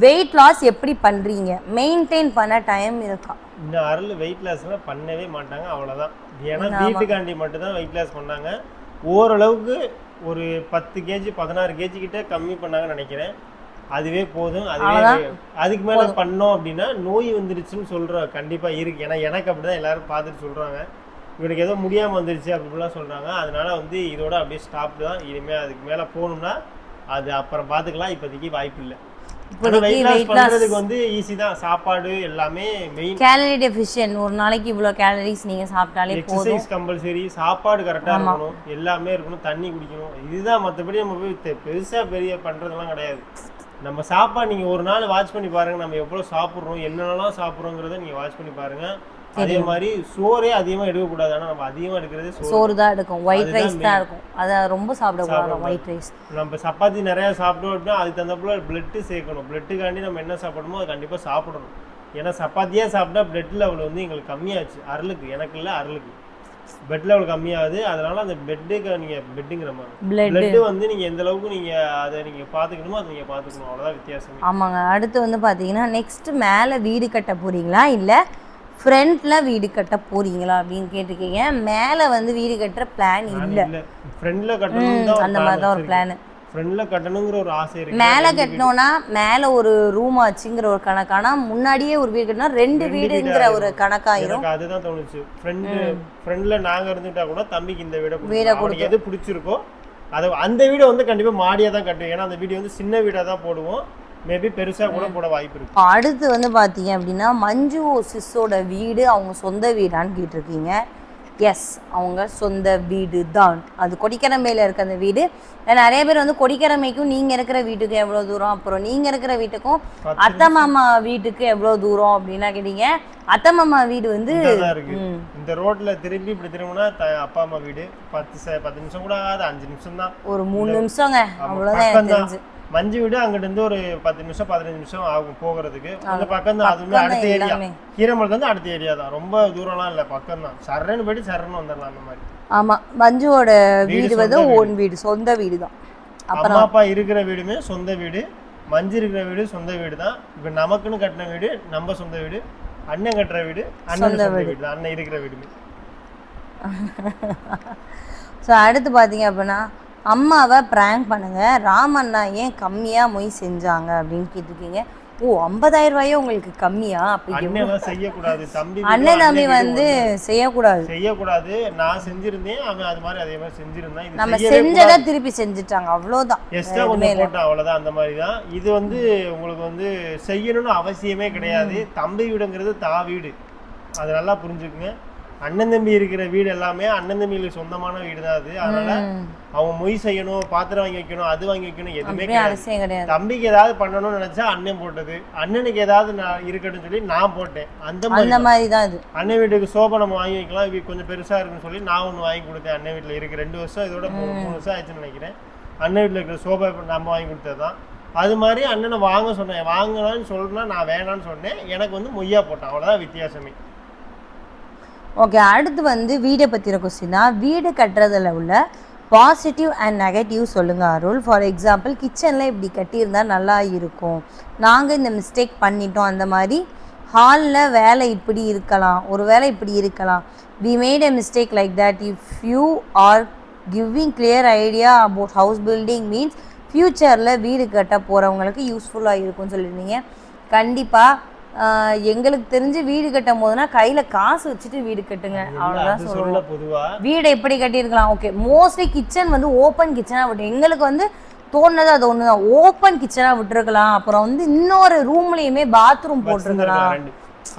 வெயிட் லாஸ் எப்படி பண்றீங்க, மெயின்டைன் பண்ண டைம் இருக்கா? இந்த அருள் வெயிட் லாஸ்லாம் பண்ணவே மாட்டாங்க, அவ்வளோதான். ஏன்னா வீட்டுக்காண்டி மட்டும்தான் வெயிட் லாஸ் பண்ணாங்க. ஓரளவுக்கு ஒரு 10 கேஜி 16 கேஜி கிட்ட கம்மி பண்ணாங்கன்னு நினைக்கிறேன். அதுவே போதும். அதுக்கு மேலே பண்ணோம் அப்படின்னா நோய் வந்துருச்சுன்னு சொல்கிற கண்டிப்பாக இருக்குது. ஏன்னா எனக்கு அப்படி தான் எல்லாரும் பார்த்துட்டு சொல்கிறாங்க, இவனுக்கு ஏதோ முடியாமல் வந்துருச்சு அப்படிலாம் சொல்கிறாங்க. அதனால வந்து இதோட அப்படியே ஸ்டாப் தான். இனிமேல் அதுக்கு மேலே போகணும்னா அது அப்புறம் பார்த்துக்கலாம், இப்போதைக்கு வாய்ப்பு இல்லை. பண்றதுக்கு வந்து ஈஸி தான், சாப்பாடு எல்லாமே மெயின். கேலரி டெஃபிஷியன்ட், ஒரு நாளைக்கு இவ்வளோ கேலரிஸ் நீங்க சாப்பிட்டாலே போதும். எக்ஸசைஸ் கம்பல்சரி, சாப்பாடு கரெக்டா இருக்கணும், எல்லாமே இருக்கணும், தண்ணி குடிக்கணும், இதுதான். மற்றபடி நம்ம போய் பெருசா பெரிய பண்றதெல்லாம் கிடையாது. நம்ம சாப்பாடு நீங்க ஒரு நாள் வாட்ச் பண்ணி பாருங்க, நம்ம எவ்வளவு சாப்பிட்றோம், என்னென்னலாம் சாப்பிட்றோங்கிறத நீங்க வாட்ச் பண்ணி பாருங்க. அதே மாதிரி சோறே அதிகமா எடுக்கக்கூடாது. ஆனால் நம்ம அதிகமா எடுக்கிறது சோறு தான் எடுக்கும், ஒயிட் ரைஸ் தான் இருக்கும், அதை ரொம்ப சாப்பிடக்கூடாது. ஒயிட் ரைஸ் நம்ம சப்பாத்தி நிறைய சாப்பிட்டோம் அப்படின்னா அதுக்கு தகுந்தப்போ பிளட்டு சேர்க்கணும். பிளட்டுக்காண்டி நம்ம என்ன சாப்பிடணுமோ அது கண்டிப்பாக சாப்பிடணும். ஏன்னா சப்பாத்தியே சாப்பிட்டா பிளட் லெவல் வந்து எங்களுக்கு கம்மியாச்சு. அருளுக்கு, எனக்கு இல்லை அருளுக்கு பிளட் லெவல் கம்மியாகுது. அதனால அந்த பெட்டுக்கு நீங்கள் பெட்டுங்கிற மாதிரி பிளட்டு வந்து நீங்கள் எந்த அளவுக்கு நீங்கள் அதை நீங்கள் பார்த்துக்கணுமோ அதை நீங்கள் பார்த்துக்கணும், அவ்வளோதான் வித்தியாசம். ஆமாங்க. அடுத்து வந்து பார்த்தீங்கன்னா நெக்ஸ்ட் மேலே வீடு கட்ட போறீங்களா இல்லை ஃப்ரண்ட்ல வீடு கட்ட போறீங்களா அப்படின்னு கேட்டிருக்கீங்க. மேலே வந்து வீடு கட்டுற பிளான் இல்லை, ஃப்ரண்ட்ல கட்டணும் அந்த மாதிரி தான் ஒரு பிளான். ஃப்ரண்ட்ல கட்டணுங்கிற ஒரு ஆசை இருக்கு. மேலே கட்டணும்னா மேலே ஒரு ரூம் ஆச்சுங்கிற ஒரு கணக்கானா, முன்னாடியே ஒரு வீடு கட்டினா 2 வீடுங்கிற ஒரு கணக்காயிரும். அதுதான் தோணுச்சு. ஃப்ரண்ட்ல நாங்க இருந்துட்டா கூட தம்பிக்கு இந்த வீட கொடுத்து எது பிடிச்சிருக்கோ அது அந்த வீடை வந்து கண்டிப்பா மாடியா தான் கட்டுவோம். ஏன்னா அந்த வீடு வந்து சின்ன வீடா தான் போடுவோம், மேபி பெருசா கூட போட வாய்ப்பு இருக்கு. அடுத்து வந்து பாத்தீங்க அப்படின்னா மஞ்சு சிஸ்ஸோட வீடு அவங்க சொந்த வீடான்னு கேட்டிருக்கீங்க. எஸ், அவங்க சொந்த வீடு தான். அது கொடிக்கரமையில் இருக்க அந்த வீடு. நிறைய பேர் வந்து கொடிக்கரமைக்கும் நீங்கள் இருக்கிற வீட்டுக்கு எவ்வளோ தூரம், அப்புறம் நீங்கள் இருக்கிற வீட்டுக்கும் அத்தை மாமா வீட்டுக்கு எவ்வளோ தூரம் அப்படின்னா கேட்டீங்க. அத்தை மாமா வீடு வந்து இந்த ரோட்ல திரும்பி இப்படி திரும்பினா அப்பா அம்மா வீடு 10 நிமிஷம் கூட ஆகாது, 5 நிமிஷம் தான், ஒரு 3 நிமிஷங்க அவ்வளோதான். மஞ்சு வீடு அங்கிட்ட இருந்து ஒரு 10 நிமிஷம் 15 நிமிஷம் ஆகும் போகிறதுக்கு. அந்த பக்கம் தான், அதுவுமே அடுத்த ஏரியா. கீரமலை வந்து அடுத்த ஏரியா தான், ரொம்ப தூரம்லாம் இல்லை, பக்கம் தான். சரன்னு போயிட்டு சரன்னு வந்துடலாம் அந்த மாதிரி. ஆமா, மஞ்சுவோட வீடு வந்து ஓன் வீடு, சொந்த வீடு தான். அம்மா அப்பா இருக்கிற வீடுமே சொந்த வீடு, மஞ்சு இருக்கிற வீடு சொந்த வீடு தான். இப்போ நமக்குன்னு கட்டின வீடு நம்ம சொந்த வீடு, அண்ணன் கட்டுற வீடு அண்ணன் சொந்த வீடு தான், அண்ணன் இருக்கிற வீடுமே. ஸோ அடுத்து பார்த்தீங்க அப்படின்னா அம்மாவை ப்ராங்க் பண்ணுங்க, ராமண்ணா ஏன் கம்மியா மொய் செஞ்சாங்க அப்படின்னு கேட்டிருக்கீங்க. ஓ, 50,000 ரூபாயே உங்களுக்கு கம்மியா? அப்படி செய்யக்கூடாது தம்பி, அண்ணன் தம்பி வந்து செய்யக்கூடாது. நான் செஞ்சிருந்தேன், அவன் அது மாதிரி அதே மாதிரி செஞ்சிருந்தான். நம்ம செஞ்சதை திருப்பி செஞ்சுட்டாங்க, அவ்வளோதான். எக்ஸ்ட்ரா கொஞ்சம் போட்டோம், அவ்வளோதான். அந்த மாதிரி தான். இது வந்து உங்களுக்கு வந்து செய்யணும்னு அவசியமே கிடையாது. தம்பி வீடுங்கிறது தான் வீடு, அது நல்லா புரிஞ்சுக்குங்க. அண்ணன் தம்பி இருக்கிற வீடு எல்லாமே அண்ணன் தம்பிகளுக்கு சொந்தமான வீடு தான் அது. அதனால அவங்க மொய் செய்யணும், பாத்திரம் வாங்கி வைக்கணும், அது வாங்கி வைக்கணும் எதுவுமே கிடையாது. தம்பிக்கு ஏதாவது பண்ணணும்னு நினைச்சா அண்ணன் போட்டது, அண்ணனுக்கு ஏதாவது நான் இருக்கட்டும்னு சொல்லி நான் போட்டேன். அந்த மாதிரி தான் இது. அண்ணன் வீட்டுக்கு சோபா நம்ம வாங்கி வைக்கலாம், கொஞ்சம் பெருசா இருக்குன்னு சொல்லி நான் ஒன்று வாங்கி கொடுத்தேன். அண்ணன் வீட்டில் இருக்கு 2 வருஷம், இதோட 3 வருஷம் ஆயிடுச்சுன்னு நினைக்கிறேன். அண்ணன் வீட்டில் இருக்கிற சோபா நம்ம வாங்கி கொடுத்தது தான். அது மாதிரி அண்ணனை வாங்க சொன்னேன், வாங்கலாம்னு சொல்றேன்னா நான் வேணான்னு சொன்னேன். எனக்கு வந்து மொய்யா போட்டேன், அவ்வளோதான் வித்தியாசமே. ஓகே, அடுத்து வந்து வீடை பற்றின கொஸ்டின் தான். வீடு கட்டுறதுல உள்ள பாசிட்டிவ் அண்ட் நெகட்டிவ் சொல்லுங்கள் அருள். ஃபார் எக்ஸாம்பிள் கிச்சனில் இப்படி கட்டியிருந்தா நல்லா இருக்கும், நாங்கள் இந்த மிஸ்டேக் பண்ணிட்டோம், அந்த மாதிரி ஹாலில் வேலை இப்படி இருக்கலாம், ஒரு வேலை இப்படி இருக்கலாம், we made a mistake like that. If you are giving clear idea about house building means ஃப்யூச்சரில் வீடு கட்ட போகிறவங்களுக்கு யூஸ்ஃபுல்லாக இருக்கும்னு சொல்லியிருந்தீங்க. கண்டிப்பாக எங்களுக்கு தெரிஞ்சு வீடு கட்டும் போதுனா கையில் காசு வச்சுட்டு வீடு கட்டுங்க, அவ்வளோதான் சொல்லுவோம். பொதுவாக வீடை எப்படி கட்டியிருக்கலாம். ஓகே, மோஸ்ட்லி கிச்சன் வந்து ஓப்பன் கிச்சனாக விட்டு எங்களுக்கு வந்து தோணுது அது ஒன்று தான், ஓப்பன் கிச்சனாக விட்டுருக்கலாம். அப்புறம் வந்து இன்னொரு ரூம்லேயுமே பாத்ரூம் போட்டிருக்கலாம்.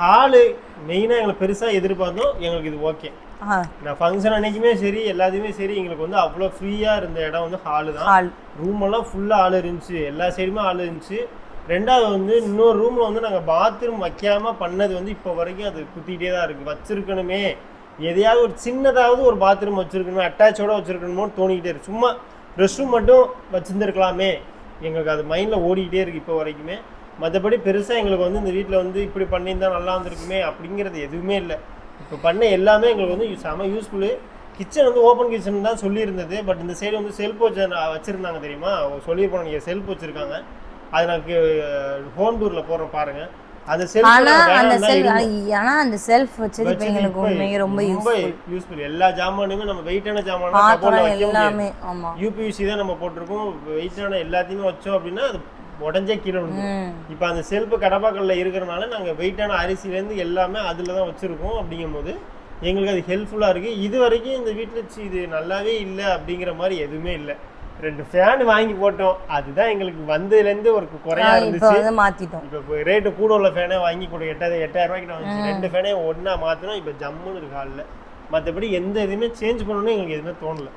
ஹாலு மெயினாக எங்களுக்கு பெருசாக எதிர்பார்த்தோம், எங்களுக்கு இது ஓகே. நான் ஃபங்க்ஷன் அன்னைக்குமே சரி எல்லாத்தையுமே சரி எங்களுக்கு வந்து அவ்வளோ ஃப்ரீயாக இருந்த இடம் வந்து ஹாலு தான். ரூம் எல்லாம் ஃபுல்லாக ஆள் இருந்துச்சு, எல்லா சைடுமே ஆள் இருந்துச்சு. ரெண்டாவது வந்து இன்னொரு ரூமில் வந்து நாங்கள் பாத்ரூம் வைக்காமல் பண்ணது வந்து இப்போ வரைக்கும் அது குத்திகிட்டே தான் இருக்குது. வச்சுருக்கணுமே, எதையாவது ஒரு சின்னதாவது ஒரு பாத்ரூம் வச்சுருக்கணுமே, அட்டாச்சோடு வச்சுருக்கணுமோன்னு தோணிக்கிட்டே இருக்குது. சும்மா ரெஸ்ட் ரூம் மட்டும் வச்சுருந்துருக்கலாமே, எங்களுக்கு அது மைண்டில் ஓடிக்கிட்டே இருக்குது இப்போ வரைக்குமே. மற்றபடி பெருசாக எங்களுக்கு வந்து இந்த வீட்டில் வந்து இப்படி பண்ணியிருந்தால் நல்லா இருந்திருக்குமே அப்படிங்கிறது எதுவுமே இல்லை. இப்போ பண்ண எல்லாமே எங்களுக்கு வந்து செம யூஸ்ஃபுல்லு. கிச்சன் வந்து ஓப்பன் கிச்சன் தான் சொல்லியிருந்தது, பட் இந்த சைடு வந்து செல்ஃப் வச்சுருந்தாங்க தெரியுமா, சொல்லியிருப்போம். நீங்கள் செல்ஃப் வச்சுருக்காங்க, அது எனக்கு ஹோம் டூரில் போடுறோம் பாருங்கள். அந்த செல்ஃப் அந்த செல்ஃப் வச்சது ரொம்ப யூஸ்ஃபுல். எல்லா ஜாமானுமே நம்ம வெயிட்டான ஜாமான் எல்லாமே யூபிவிசி தான் நம்ம போட்டிருக்கோம். வெயிட்டான எல்லாத்தையுமே வச்சோம் அப்படின்னா அது உடஞ்சே கீழே விழுந்து. இப்போ அந்த செல்ஃபு கடப்பாக்கல்ல இருக்கிறனால நாங்கள் வெயிட்டான அரிசிலேருந்து எல்லாமே அதில் தான் வச்சுருக்கோம். அப்படிங்கும் போது எங்களுக்கு அது ஹெல்ப்ஃபுல்லாக இருக்குது. இது வரைக்கும் இந்த வீட்டில் இது நல்லாவே இல்லை அப்படிங்கிற மாதிரி எதுவுமே இல்லை. 2 ஃபேன் வாங்கி போட்டோம், அதுதான் எங்களுக்கு வந்ததுலேருந்து ஒரு குறையா இருந்துச்சு. மாற்றிட்டோம். இப்போ ரேட்டு கூட உள்ள ஃபேனே வாங்கி கூட 8000 ரூபாய்க்கு வாங்கிச்சு. 2 ஃபேனே ஒன்றா மாற்றினோம். இப்போ ஜம்முன்னு இருக்கு ஹாலில். மற்றபடி எந்த இதுவுமே சேஞ்ச் பண்ணணும்னு எங்களுக்கு எதுவுமே தோணலை.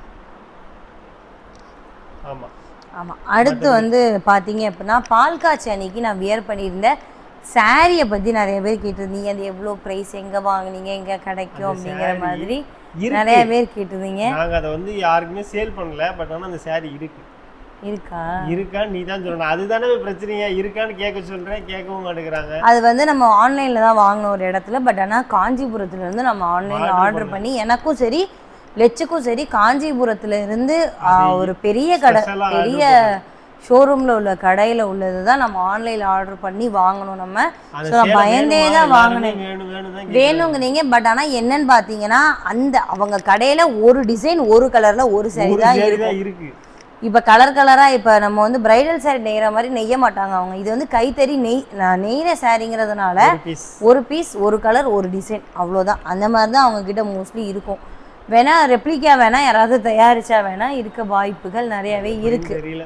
ஆமாம் ஆமாம். அடுத்து வந்து பார்த்தீங்க அப்படின்னா பால் காய்ச்சி அன்னைக்கு நான் வியர் பண்ணியிருந்தேன் சாரியை பற்றி நிறைய பேர் கேட்டிருந்தீங்க. அது எவ்வளோ ப்ரைஸ், எங்கே வாங்கினீங்க, எங்கே கிடைக்கும் அப்படிங்கிற மாதிரி நிறைய பேர் கேட்டிருந்தீங்க. நாங்கள் அதை வந்து யாருக்குமே சேல் பண்ணல, பட் ஆனால் அந்த சாரி இருக்கான்னு நீ தான் சொல்லணும். அதுதானே பிரச்சனையா, இருக்கான்னு கேட்க சொல்கிறேன், கேட்கவும் மாட்டேங்கிறாங்க. அது வந்து நம்ம ஆன்லைனில் தான் வாங்கினோம் ஒரு இடத்துல, பட் ஆனால் காஞ்சிபுரத்துலேருந்து நம்ம ஆன்லைனில் ஆர்டர் பண்ணி எனக்கும் சரி லெச்சுக்கும் சரி காஞ்சிபுரத்துல இருந்து ஒரு பெரிய கடை, பெரிய ஷோரூமில் உள்ள கடையில் உள்ளது தான் நம்ம ஆன்லைனில் ஆர்டர் பண்ணி வாங்கணும். நம்ம பயந்தே தான் வாங்கினேன், வேணுங்கிறீங்க. பட் ஆனால் என்னன்னு பார்த்தீங்கன்னா அந்த அவங்க கடையில் ஒரு டிசைன் ஒரு கலரில் ஒரு சாரி தான் இருக்கு. இப்போ கலர் கலராக இப்போ நம்ம வந்து பிரைடல் சாரி நெய்கிற மாதிரி நெய்ய மாட்டாங்க அவங்க. இது வந்து கைத்தறி நெய்கிற சாரிங்கிறதுனால ஒரு பீஸ் ஒரு கலர் ஒரு டிசைன் அவ்வளோதான். அந்த மாதிரி தான் அவங்கக்கிட்ட மோஸ்ட்லி இருக்கும். வேணா ரெப்ளிகா வேணா யாராவது தயாரிச்சா வேணா இருக்க வாய்ப்புகள் நிறையவே இருக்கு. தெரியல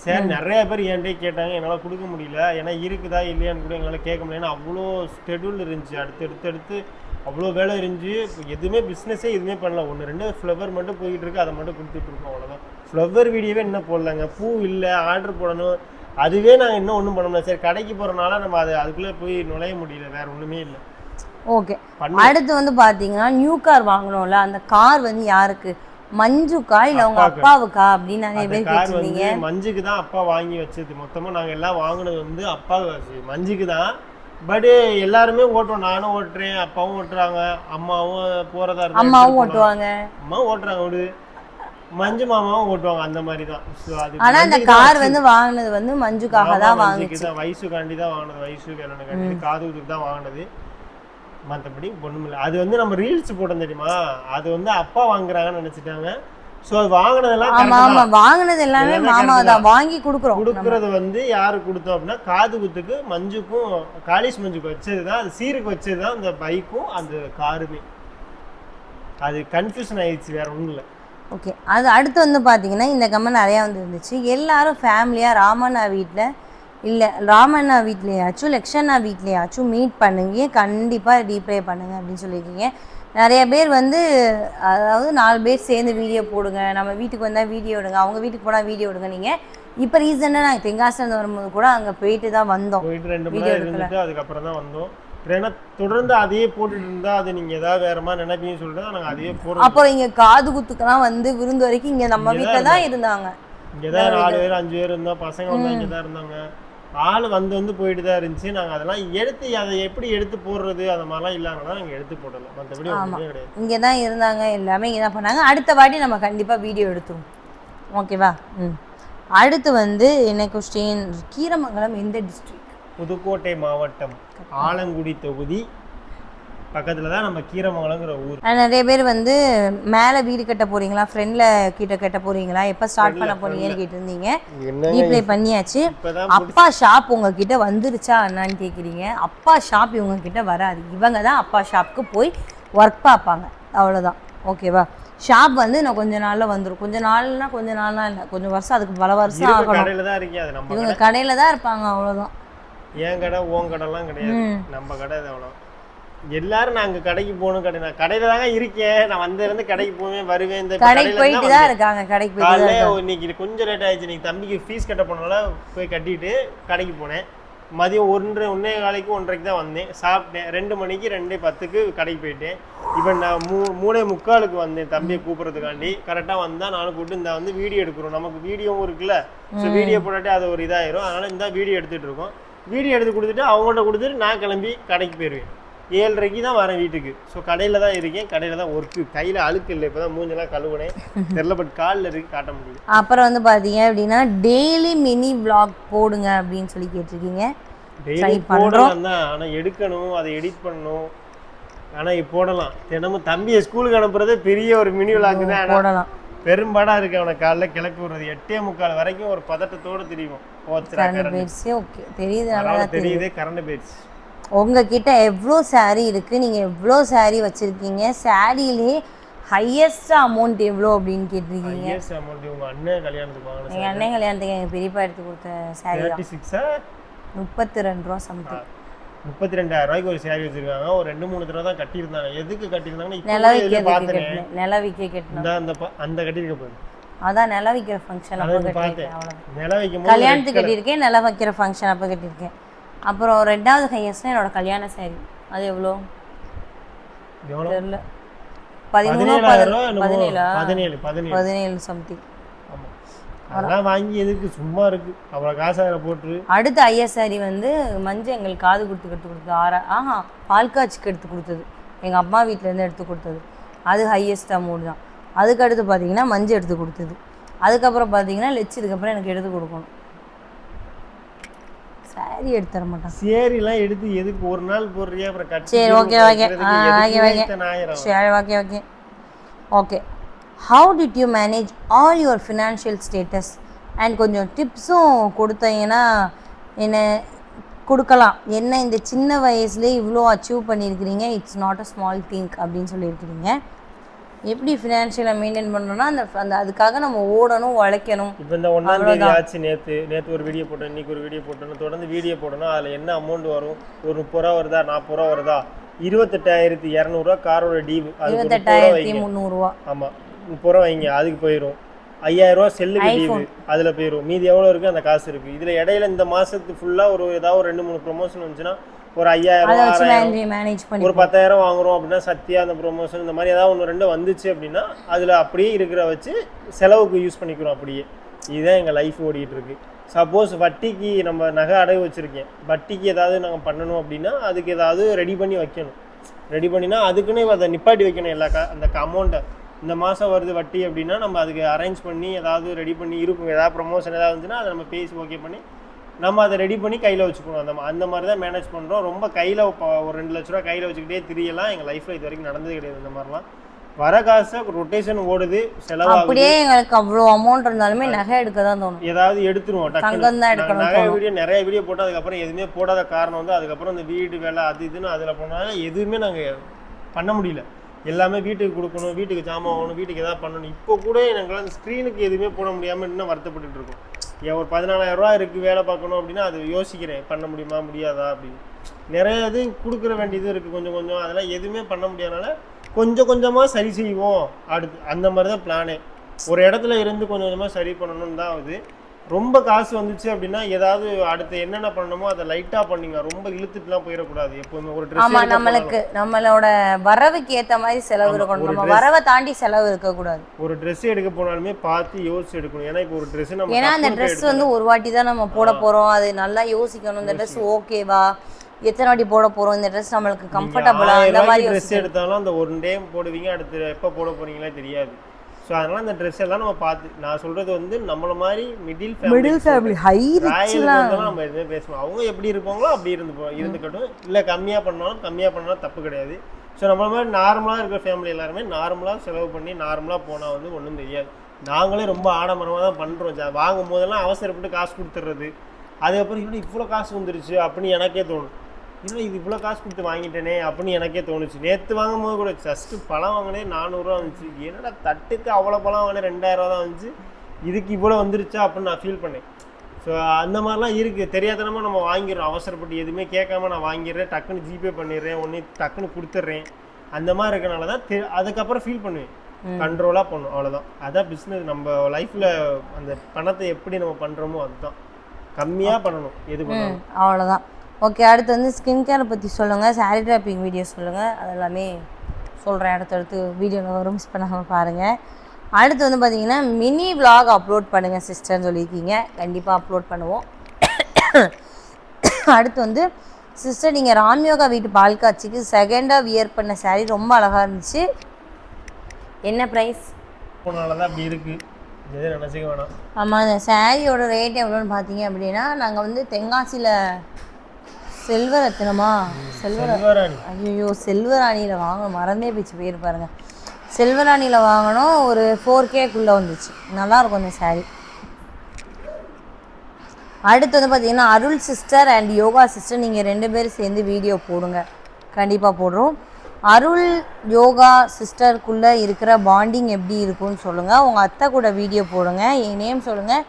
சார், நிறைய பேர் என்கிட்ட கேட்டாங்க, என்னால் கொடுக்க முடியல. ஏன்னா இருக்குதா இல்லையான்னு கூட எங்களால் கேட்க முடியல. அவ்வளோ ஸ்கெடியூல் இருந்துச்சு, அடுத்தடுத்து அவ்வளோ வேலை இருந்துச்சு. எதுவுமே பிஸ்னஸே எதுவுமே பண்ணல. 1-2 ஃப்ளவர் மட்டும் போய்கிட்டு இருக்கு, அதை மட்டும் கொடுத்துட்ருக்கோம், அவ்வளோதான். ஃப்ளவர் வீடியோவே என்ன போடலாங்க, பூ இல்லை, ஆர்டர் போடணும், அதுவே நாங்கள் இன்னும் ஒன்றும் பண்ண முடியல. சரி, கடைக்கு போகிறனால நம்ம அதுக்குள்ளே போய் நுழைய முடியல, வேறு ஒன்றுமே இல்லை. ஓகே, அடுத்து வந்து பார்த்தீங்கன்னா நியூ கார் வாங்கணும்ல, அந்த கார் வந்து யாருக்கு, மஞ்சுக்கா இல்லை அவங்க அப்பாவுக்கா அப்படின்னு நிறைய பேர் கேட்டிருந்தீங்க. மஞ்சுக்கு தான் அப்பா வாங்கி வச்சது. மொத்தமாக நாங்கள் எல்லாம் வாங்கினது வந்து அப்பா மஞ்சுக்கு தான். பட் எல்லாருமே ஓட்டுவோம், நானும் ஓட்டுறேன், அப்பாவும் ஓட்டுறாங்க, அம்மாவும் போகிறதா இருந்தா அம்மாவும் ஓட்டுவாங்க, அம்மாவும் ஓட்டுறாங்க, ஒரு மஞ்சு மாமாவும் ஓட்டுவாங்க, அந்த மாதிரி தான். ஆனா அந்த கார் வந்து வாங்கினது வந்து மஞ்சுக்காக தான் வாங்கிச்சு. வயசுக்காண்டி தான் வாங்கினது, வயசு வேணும்னு காதுகுத்துக்கு தான் வாங்கினது. மற்றபடி ஒன்றும் இல்லை. அது வந்து நம்ம ரீல்ஸ் போட்டோம் தெரியுமா, அது வந்து அப்பா வாங்குறாங்கன்னு நினைச்சிட்டாங்க. ஸோ அது வாங்கினதெல்லாம் வாங்கினது எல்லாமே மாமா தான் வாங்கி கொடுக்குறது வந்து யாரு கொடுத்தோம் அப்படின்னா காதுகுத்துக்கு மஞ்சுக்கும் காளிஷ் மஞ்சுக்கு வச்சது தான், அது சீருக்கு வச்சது தான் அந்த பைக்கும் அந்த காருமே. அது கன்ஃபியூஷன் ஆயிடுச்சு, வேற ஒன்றும் இல்லை. ஓகே, அது அடுத்து வந்து பார்த்தீங்கன்னா இந்த கமெண்ட் நிறையா வந்து இருந்துச்சு. எல்லாரும் ஃபேமிலியாக ராமண்ணா வீட்டில் இல்லை ராமண்ணா வீட்லையாச்சும் லக்ஷண்ணா வீட்லையாச்சும் மீட் பண்ணுங்க, கண்டிப்பாக ரீப்ளே பண்ணுங்க அப்படின்னு சொல்லியிருக்கீங்க. நிறைய பேர் வந்து அதாவது 4 பேர் சேர்ந்து வீடியோ போடுங்க, நம்ம வீட்டுக்கு வந்தால் வீடியோ எடுங்க, அவங்க வீட்டுக்கு போனால் வீடியோ எடுங்க. நீங்கள் இப்போ ரீசெண்டாக நாங்கள் தெங்காசிலேருந்து வரும்போது கூட அங்கே போயிட்டு தான் வந்தோம், போயிட்டு 2 மணி நேரம் இருந்துட்டு அதுக்கப்புறம் தான் வந்தோம். ஏன்னா தொடர்ந்து அதையே போட்டுட்டு இருந்தா அது நீங்க ஏதாவது வேற மாதிரி நினைப்பீங்கன்னு சொல்லிட்டு நாங்கள் அதையே போடுறோம். அப்புறம் இங்கே காது குத்துக்கெல்லாம் வந்து விருந்து வரைக்கும் இங்கே நம்ம வீட்டில் தான் இருந்தாங்க. இங்கே தான் 4 பேர் 5 பேர் இருந்தால் பசங்க வந்து இங்கே தான் இருந்தாங்க. ஆள் வந்து போயிட்டு தான் இருந்துச்சு. நாங்கள் அதெல்லாம் அதை எப்படி எடுத்து போடுறது அந்த மாதிரிலாம் இல்லாங்கன்னா நாங்கள் எடுத்து போடலாம். மற்றபடி ஒன்றுமே கிடையாது. இங்கே தான் இருந்தாங்க, எல்லாமே இங்கே தான் பண்ணாங்க. அடுத்த வாட்டி நம்ம கண்டிப்பாக வீடியோ எடுத்துருவோம், ஓகேவா? அடுத்து வந்து என்ன கொஸ்டின், கீரமங்கலம் எந்த டிஸ்ட்ரிக்ட்? புதுக்கோட்டை மாவட்டம், ஆலங்குடி தொகுதி பக்கத்தில் தான் நம்ம கீரமங்கலங்கிற ஊர். நிறைய பேர் வந்து மேலே வீடு கட்ட போறீங்களா, ஃப்ரெண்டில் கிட்ட கட்ட போறீங்களா, எப்போ ஸ்டார்ட் பண்ண போறீங்கன்னு கேட்டிருந்தீங்க. ரீப்ளை பண்ணியாச்சு. அப்பா ஷாப் உங்ககிட்ட வந்துருச்சா என்னான்னு கேட்குறீங்க. அப்பா ஷாப் இவங்க கிட்ட வராது. இவங்க தான் அப்பா ஷாப்புக்கு போய் ஒர்க் பார்ப்பாங்க, அவ்வளோதான், ஓகேவா? ஷாப் வந்து நான் கொஞ்ச நாளில் வந்துடும். கொஞ்ச நாள்னா இல்லை, கொஞ்சம் வருஷம், அதுக்கு பல வருஷம் ஆகணும். இவங்க கடையில் தான் இருப்பாங்க, அவ்வளோதான். ஏன் கடை ஓன் கடைலாம் கிடையாது, நம்ம கடை அவ்வளோ. எல்லாரும் நாங்கள் கடைக்கு போகணும், நான் கடையில் தாங்க இருக்கேன். நான் வந்திருந்து கடைக்கு போவேன் வருவேன். இந்த கடைக்கு போயிட்டு தான் இருக்காங்க. கடைக்கு போயிட்டு இன்னைக்கு கொஞ்சம் லேட் ஆயிடுச்சு. இன்னைக்கு தம்பிக்கு ஃபீஸ் கட்ட போனால போய் கட்டிட்டு கடைக்கு போனேன். மதியம் 1:30 தான் வந்தேன். சாப்பிட்டேன். 2 மணிக்கு 2:10 கடைக்கு போயிட்டேன். இப்போ நான் 3:45 வந்தேன் தம்பியை கூப்பிட்றதுக்காண்டி. கரெக்டாக வந்தால் நானும் கூப்பிட்டு இந்த வந்து வீடியோ எடுக்கிறோம். நமக்கு வீடியோவும் இருக்குல்ல, ஸோ வீடியோ போட்டாட்டி அது ஒரு இதாயிரும். அதனால் இந்த வீடியோ எடுத்துகிட்டு இருக்கோம். வீடியோ எடுத்து கொடுத்துட்டு அவங்கள்ட்ட கொடுத்துட்டு நான் கிளம்பி கடைக்கு போயிடுவேன். 7:30 தான் வரேன் வீட்டுக்கு. ஸோ கடையில் தான் இருக்கேன், கடையில் தான் ஒர்க்கு. கையில் அழுக்கு இல்லை, இப்போ தான் மூஞ்செல்லாம் கழுவுனேன் தெரில, பட் காலில் இருக்கு, காட்ட முடியும். அப்புறம் வந்து பார்த்தீங்க அப்படின்னா டெய்லி மினி vlog போடுங்க அப்படின்னு சொல்லி கேட்டிருக்கீங்க. டெய்லி போடலாம் தான், ஆனால் எடுக்கணும், அதை எடிட் பண்ணணும். ஆனால் போடலாம். தினமும் தம்பியை ஸ்கூலுக்கு அனுப்புறதே பெரிய ஒரு மினி vlog தான். போடலாம். பெரும்பாடாக இருக்கு அவனை காலைல கிளப்பி விடுறது. 8:45 வரைக்கும் ஒரு பதட்டத்தோடு தெரியும். தெரியுது கரண்ட் போயிடுச்சு. உங்ககிட்ட எவ்வளோ சாரீ இருக்குது, நீங்கள் எவ்வளோ சாரீ வச்சுருக்கீங்க, சாரியிலே ஹையஸ்ட் அமௌண்ட் எவ்வளோ அப்படின்னு கேட்டிருக்கீங்க. ஹையஸ்ட் அமௌண்ட் உங்கள் அண்ணன் கல்யாணத்துக்கு வாங்கின, எங்கள் அண்ணன் கல்யாணத்துக்கு எங்கள் பெரியப்பா எடுத்து கொடுத்த சாரீ 32 ரூபா சம்திங். 32,000 ரூபாய்க்கு ஒரு சாரி வச்சிருக்காங்க. ஒரு 2-3 தடவை தான் கட்டியிருந்தாங்க. எதுக்கு கட்டியிருந்தாங்கன்னா நிலவிக்க கட்டினேன். அந்த கட்டியிருக்க போது அதான் நில வைக்கிற ஃபங்க்ஷன் அப்போ கட்டியிருக்கேன். நில வைக்கும் கல்யாணத்துக்கு கட்டியிருக்கேன், நில வைக்கிற ஃபங்க்ஷன் அப்போ கட்டியிருக்கேன். அப்புறம் 2வது ஹையஸ்ட்னா என்னோட கல்யாண சாரி. அது எவ்வளோ தெரியல, 17 சம்திங். அதெல்லாம் வாங்கி எதுக்கு சும்மா இருக்கு, அவ்வளோ காசு அதில் போட்டு. அடுத்த ஐஎஸ் சாரி வந்து மஞ்சள் எங்களுக்கு காது கொடுத்து எடுத்து கொடுத்தது. பால் காய்ச்சிக்கு எடுத்து கொடுத்தது, எங்கள் அம்மா வீட்டிலேருந்து எடுத்து கொடுத்தது. அது ஹையஸ்ட் அமௌண்ட் தான். அதுக்கு அடுத்து பார்த்தீங்கன்னா மஞ்சள் எடுத்து கொடுத்தது. அதுக்கப்புறம் பார்த்தீங்கன்னா லெச்சதுக்கப்புறம் எனக்கு எடுத்து கொடுக்கணும். சாரி எடுத்து தர மாட்டான். சேரிலாம் எடுத்து எதுக்கு ஒரு நாள் போடுறியா, அப்புறம் கட். சரி, ஓகே ஓகே சரி, okay okay okay. How did you manage all your financial status and கொஞ்சம் டிப்ஸும் கொடுத்தீங்கன்னா என்ன கொடுக்கலாம். என்ன இந்த சின்ன வயசுலேயே இவ்வளோ அச்சீவ் பண்ணியிருக்கிறீங்க, it's not a small thing அப்படின்னு சொல்லியிருக்கிறீங்க. எப்படி ஃபினான்ஷியலை மெயின்டைன் பண்ணணும்னா அந்த அதுக்காக நம்ம ஓடணும், உழைக்கணும். இப்போ இந்த 1ஆம் தேதி ஆச்சு, நேற்று ஒரு வீடியோ போட்டேன், இன்றைக்கி ஒரு வீடியோ போட்டேன்னு தொடர்ந்து வீடியோ போடணும். அதில் என்ன அமௌண்ட் வரும், ஒரு 30 ரூபா வருதா, 40 ரூபா வருதா, 28,200 காரோட டீவு, 28,300. ஆமாம், 30 ரூபா வைங்க, அதுக்கு போயிடும். 5,000 ரூபா செல்லுக்கு டீவு, அதில் போயிடும். மீதி எவ்வளோ இருக்குது, அந்த காசு இருக்குது. இதில் இடையில இந்த மாதத்துக்கு ஃபுல்லாக ஏதாவது ஒரு 2-3 ப்ரொமோஷன் வந்துச்சுன்னா ஒரு 5,000 ஒரு 10,000 வாங்குறோம் அப்படின்னா, சத்யா அந்த ப்ரொமோஷன் இந்த மாதிரி ஏதாவது 1-2 வந்துச்சு அப்படின்னா அதில் அப்படியே இருக்கிற வச்சு செலவுக்கு யூஸ் பண்ணிக்கிறோம். அப்படியே இதுதான் எங்கள் லைஃப் ஓடிட்டு இருக்கு. சப்போஸ் வட்டிக்கு நம்ம நகை அடகு வச்சுருக்கேன், வட்டிக்கு ஏதாவது நாங்கள் பண்ணணும் அப்படின்னா அதுக்கு ஏதாவது ரெடி பண்ணி வைக்கணும். ரெடி பண்ணினா அதுக்குன்னு அதை நிப்பாட்டி வைக்கணும். அந்த அமௌண்ட்டை இந்த மாதம் வருது வட்டி அப்படின்னா நம்ம அதுக்கு அரேஞ்ச் பண்ணி ஏதாவது ரெடி பண்ணி இருக்கும். ஏதாவது ப்ரொமோஷன் ஏதாவது வந்துச்சுன்னா அதை நம்ம பேசி ஓகே பண்ணி நம்ம அதை ரெடி பண்ணி கையில் வச்சுக்கணும். அந்த மாதிரி தான் மேனேஜ் பண்ணுறோம். ரொம்ப கையில் ஒரு 2 லட்ச ரூபா கையில் வச்சுக்கிட்டே தெரியலாம். எங்கள் லைஃப்பில் இது வரைக்கும் நடந்தது கிடையாது. இந்த மாதிரிலாம் வர காசை ரொட்டேஷன் ஓடுது, செலவு. அப்படியே எங்களுக்கு அவ்வளோ அமௌண்ட் இருந்தாலுமே நகை எடுக்க தான் தோணும். ஏதாவது எடுத்துருவோம். நிறைய வீடியோ போட்டால் அதுக்கப்புறம் எதுவுமே போடாத காரணம் வந்து அதுக்கப்புறம் இந்த வீடு வேலை அது இதுன்னு அதில் போனாலும் எதுவுமே நாங்கள் பண்ண முடியல. எல்லாமே வீட்டுக்கு கொடுக்கணும், வீட்டுக்கு ஜாமான் வாங்கணும், வீட்டுக்கு எதாவது பண்ணணும். இப்போ கூட எங்களால் அந்த ஸ்க்ரீனுக்கு எதுவுமே போட முடியாமல் இன்னும் வருத்தப்பட்டு இருக்கோம். ஒரு 14,000 ரூபா இருக்குது வேலை பார்க்கணும் அப்படின்னா அது யோசிக்கிறேன், பண்ண முடியுமா முடியாதா அப்படின்னு. நிறைய இது கொடுக்குற வேண்டியது இருக்குது கொஞ்சம் கொஞ்சம். அதெல்லாம் எதுவுமே பண்ண முடியாதனால கொஞ்சம் கொஞ்சமாக சரி செய்வோம் அடுத்து. அந்த மாதிரி தான் பிளானே. ஒரு இடத்துல இருந்து கொஞ்சம் கொஞ்சமாக சரி பண்ணணும்னு தான் ஆகுது. ரொம்ப காசு வந்துச்சு அப்படின்னா ஏதாவது அடுத்து என்னென்ன பண்ணணுமோ அதை லைட்டாக பண்ணிங்க, ரொம்ப இழுத்துட்டுலாம் போயிடக்கூடாது. எப்பவுமே ஒரு ஆமா, ட்ரெஸ் நம்மளோட வரவுக்கு ஏத்த மாதிரி செலவு இருக்கணும். நம்ம வரவை தாண்டி செலவு இருக்கக்கூடாது. ஒரு ட்ரெஸ் எடுக்க போனாலுமே பார்த்து யோசிச்சு எடுக்கணும். ஏன்னா இப்போ ஒரு ட்ரெஸ் நம்ம ஏன்னா அந்த ட்ரெஸ் வந்து ஒரு வாட்டி தான் நம்ம போட போறோம். அது நல்லா யோசிக்கணும். இந்த ட்ரெஸ் ஓகேவா, எத்தனை வாட்டி போட போறோம், இந்த ட்ரெஸ் நம்மளுக்கு கம்ஃபர்டபுளா, அந்த மாதிரி ட்ரெஸ் எடுத்தாலும் அந்த ஒரு டே போடுவீங்க, அடுத்து எப்போ போட போறீங்களே தெரியாது. ஸோ அதனால அந்த ட்ரெஸ் எல்லாம் நம்ம பார்த்து, நான் சொல்றது வந்து நம்மள மாதிரி மிடில் ஃபேமிலி ஹை நம்ம எதுவுமே பேசணும். அவங்க எப்படி இருப்பாங்களோ அப்படி இருந்துக்கட்டும். இல்லை கம்மியாக பண்ணாலும் தப்பு கிடையாது. ஸோ நம்மள மாதிரி நார்மலாக இருக்கிற ஃபேமிலி எல்லாருமே நார்மலாக செலவு பண்ணி நார்மலாக போனால் வந்து ஒன்றும் தெரியாது. நாங்களே ரொம்ப ஆடம்பரமாக தான் பண்ணுறோம். வாங்கும் போதெல்லாம் அவசரப்பட்டு காசு கொடுத்துட்றது, அதுக்கப்புறம் இன்னும் இவ்வளோ காசு வந்துருச்சு அப்படின்னு எனக்கே தோணும். இன்னும் இது இவ்வளோ காசு கொடுத்து வாங்கிட்டேனே அப்படின்னு எனக்கே தோணுச்சு. நேற்று வாங்கும் போது கூட ஜஸ்ட்டு பழம் வாங்கினே 400 வந்துச்சு. என்னடா தட்டுக்கு அவ்வளோ பழம் வாங்கினே 2000 தான் வந்துச்சு, இதுக்கு இவ்வளோ வந்துருச்சா அப்படின்னு நான் ஃபீல் பண்ணேன். ஸோ அந்த மாதிரிலாம் இருக்குது. தெரியாதனமாக நம்ம வாங்கிடுறோம், அவசரப்பட்டு எதுவுமே கேட்காம நான் வாங்கிடுறேன், டக்குன்னு ஜிபே பண்ணிடுறேன், ஒன்று டக்குன்னு கொடுத்துட்றேன். அந்த மாதிரி இருக்கனால தான் அதுக்கப்புறம் ஃபீல் பண்ணுவேன். கண்ட்ரோலாக பண்ணும், அவ்வளோதான். அதான் பிஸ்னஸ். நம்ம லைஃப்பில் அந்த பணத்தை எப்படி நம்ம பண்ணுறோமோ அதுதான். கம்மியாக பண்ணணும் எது பண்ணணும், அவ்வளோதான். ஓகே, அடுத்து வந்து ஸ்கின் கேரை பற்றி சொல்லுங்கள், சாரீ ட்ராப்பிங் வீடியோ சொல்லுங்கள். அதெல்லாமே சொல்கிறேன், அடுத்தடுத்து வீடியோவில் வரும், மிஸ் பண்ணாமல் பாருங்கள். அடுத்து வந்து பார்த்தீங்கன்னா மினி விலாக் அப்லோட் பண்ணுங்கள் சிஸ்டர்னு சொல்லியிருக்கீங்க. கண்டிப்பாக அப்லோட் பண்ணுவோம். அடுத்து வந்து சிஸ்டர், நீங்கள் ராம்யோகா வீட்டு பால் காட்சிக்கு செகண்டாக வியர் பண்ண சாரீ ரொம்ப அழகாக இருந்துச்சு, என்ன ப்ரைஸ்? போனால தான் அப்படி இருக்குது, எதுவும் நினச்சிக்க வேணாம். ஆமாம், அந்த சாரியோட ரேட் எவ்வளோன்னு பார்த்தீங்க அப்படின்னா, நாங்கள் வந்து தென்காசியில் செல்வராணி, ஐயோ செல்வராணியில் வாங்க மறந்தே போயிரு பாருங்க. செல்வராணியில் வாங்கினோம், ஒரு 4Kக்குள்ளே வந்துச்சு. நல்லாயிருக்கும் அந்த சாரீ. அடுத்து வந்து பார்த்தீங்கன்னா அருள் சிஸ்டர் அண்ட் யோகா சிஸ்டர், நீங்கள் 2 பேரும் சேர்ந்து வீடியோ போடுங்க, கண்டிப்பாக போடுறோம். அருள் யோகா சிஸ்டருக்குள்ளே இருக்கிற பாண்டிங் எப்படி இருக்குன்னு சொல்லுங்கள். உங்கள் அத்தை கூட வீடியோ போடுங்க. என் நேம் சொல்லுங்கள்.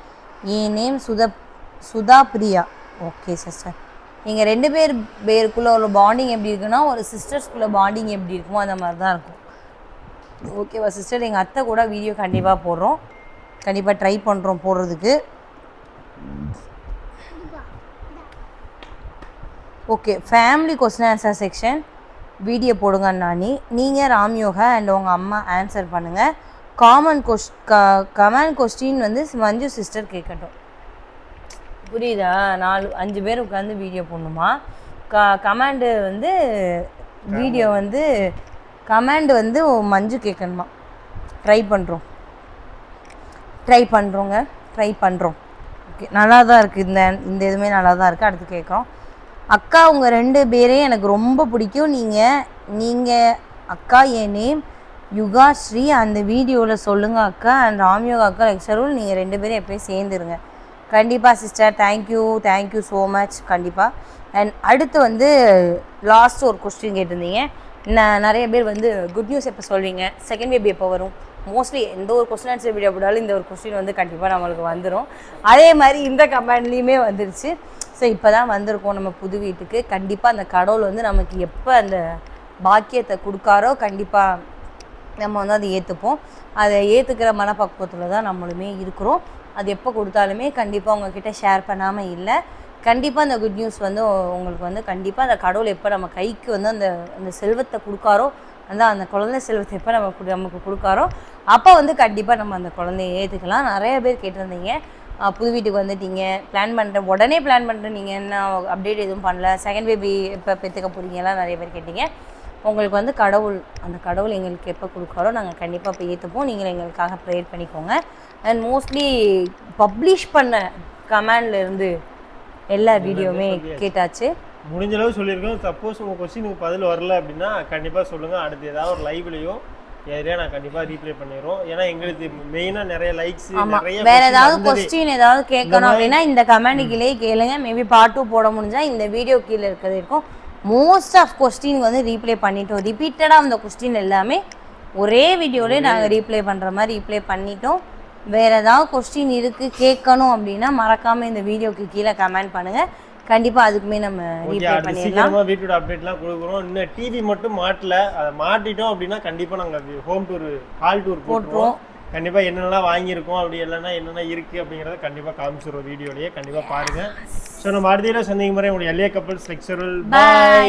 என் name Sudha Priya. Okay sister, நீங்கள் 2 பேருக்குள்ளே ஒரு பாண்டிங் எப்படி இருக்குன்னா, ஒரு சிஸ்டர்ஸ்குள்ளே பாண்டிங் எப்படி இருக்குமோ அந்த மாதிரி தான் இருக்கும். ஓகேவா சிஸ்டர்? எங்கள் அத்தை கூட வீடியோ கண்டிப்பாக போடுறோம், கண்டிப்பாக ட்ரை பண்ணுறோம் போடுறதுக்கு. Okay, family question answer section video போடுங்க அண்ணாணி. நீங்கள் ராம்யோகா அண்ட் உங்கள் அம்மா ஆன்சர் பண்ணுங்கள். கமெண்ட் கொஸ்டின் வந்து மஞ்சு சிஸ்டர் கேட்கட்டும். புரியுதா? 4-5 பேர் உட்காந்து வீடியோ போடணுமா? கமாண்டு வந்து வீடியோ வந்து கமாண்டு வந்து மஞ்சு கேட்கணுமா? ட்ரை பண்ணுறோங்க. ஓகே, நல்லா தான் இருக்குது. இந்த இதுவுமே நல்லா தான் இருக்குது. அடுத்து கேட்குறோம். அக்கா, உங்கள் 2 பேரையும் எனக்கு ரொம்ப பிடிக்கும். நீங்கள் அக்கா, என் நேம் யுகா ஸ்ரீ, அந்த வீடியோவில் சொல்லுங்கள் அக்கா. அண்ட் ராம்யோகா அக்கா லெக்சரூல், நீங்கள் 2 பேரும் எப்போயும் சேர்ந்துருங்க. கண்டிப்பாக சிஸ்டர், தேங்க்யூ ஸோ மச். கண்டிப்பாக. அண்ட் அடுத்து வந்து லாஸ்ட் ஒரு கொஸ்டின் கேட்டிருந்தீங்க. நிறைய பேர் வந்து குட் நியூஸ் எப்போ சொல்வீங்க, செகண்ட் பேபி எப்போ வரும்? மோஸ்ட்லி எந்த ஒரு கொஸ்டின் ஆன்சர் வீடியோ போட்டாலும் இந்த ஒரு கொஸ்டின் வந்து கண்டிப்பாக நம்மளுக்கு வந்துடும். அதே மாதிரி இந்த கமெண்ட்லேயுமே வந்துருச்சு. ஸோ இப்போ தான் வந்திருக்கோம் நம்ம புது வீட்டுக்கு. கண்டிப்பாக அந்த கடவுள் வந்து நமக்கு எப்போ அந்த பாக்கியத்தை கொடுக்காரோ கண்டிப்பாக நம்ம வந்து அதை ஏற்றுப்போம். அதை ஏற்றுக்கிற மனப்பக்குவத்தில் தான் நம்மளுமே இருக்கிறோம். அது எப்போ கொடுத்தாலுமே கண்டிப்பாக உங்ககிட்ட ஷேர் பண்ணாமல் இல்லை. கண்டிப்பாக அந்த குட் நியூஸ் வந்து உங்களுக்கு வந்து கண்டிப்பாக அந்த கடவுள் எப்போ நம்ம கைக்கு வந்து அந்த செல்வத்தை கொடுக்காரோ, அந்த குழந்தை செல்வத்தை எப்போ நமக்கு கொடுக்காரோ அப்போ வந்து கண்டிப்பாக நம்ம அந்த குழந்தைய ஏற்றுக்கலாம். நிறைய பேர் கேட்டிருந்தீங்க, புது வீட்டுக்கு வந்துட்டீங்க, உடனே பிளான் பண்ணுறேன், நீங்கள் என்ன அப்டேட் எதுவும் பண்ணல, செகண்ட் பேபி எப்போ பெற்றுக்க போகிறீங்கலாம் நிறைய பேர் கேட்டீங்க. உங்களுக்கு வந்து அந்த கடவுள் எங்களுக்கு எப்போ கொடுக்காரோ நாங்கள் கண்டிப்பாக இப்போ ஏற்றுப்போம். நீங்கள் எங்களுக்காக ப்ரேயர் பண்ணிக்கோங்க. அண்ட் மோஸ்ட்லி பப்ளிஷ் பண்ண கமெண்ட்லேருந்து எல்லா வீடியோவுமே கேட்டாச்சு, முடிஞ்ச அளவு சொல்லியிருக்கோம். சப்போஸ் உங்கள் கொஸ்டினுக்கு பதில் வரல அப்படின்னா கண்டிப்பாக சொல்லுங்கள். அடுத்து ஏதாவது ஒரு லைவ்லையோ ஏரியா நான் கண்டிப்பாக ரீப்ளை பண்ணிடுறோம். ஏன்னா எங்களுக்கு மெயினாக நிறைய லைக்ஸ், நிறைய வேறு ஏதாவது கொஸ்டின் ஏதாவது கேட்கணும் அப்படின்னா இந்த கமெண்ட்டுக்குள்ளேயே கேளுங்க. மேபி பார்ட் 2 போட முடிஞ்சால் இந்த வீடியோ கீழே இருக்கிறது இருக்கும். மோஸ்ட் ஆஃப் கொஸ்டின் வந்து ரீப்ளை பண்ணிட்டோம். ரிப்பீட்டடாக அந்த கொஸ்டின் எல்லாமே ஒரே வீடியோலேயே நாங்கள் ரீப்ளை பண்ணுற மாதிரி ரீப்ளை பண்ணிட்டோம். வேறு ஏதாவது கொஸ்டின் இருக்குது கேட்கணும் அப்படின்னா மறக்காமல் இந்த வீடியோக்கு கீழே கமெண்ட் பண்ணுங்கள். கண்டிப்பாக அதுக்குமே நம்ம ரீப்ளை பண்ணிடலாம். வீட்டோட அப்டேட்லாம் கொடுக்குறோம். இன்னும் டிவி மட்டும் மாட்டல, அதை மாட்டிட்டோம் அப்படின்னா கண்டிப்பாக நாங்கள் ஹோம் டூர், ஹால் டூர் போட்டுருவோம். கண்டிப்பாக என்னென்னலாம் வாங்கியிருக்கோம் அப்படி இல்லைன்னா என்னென்ன இருக்குது அப்படிங்கிறத கண்டிப்பாக காமிச்சிடுறோம் வீடியோலேயே. கண்டிப்பாக பாருங்கள். ஸோ நம்ம அடுத்த சந்திக்கும் முறை உங்களுடைய எல்ஏ கப்பல்ஸ் லெக்சரல் பாய்.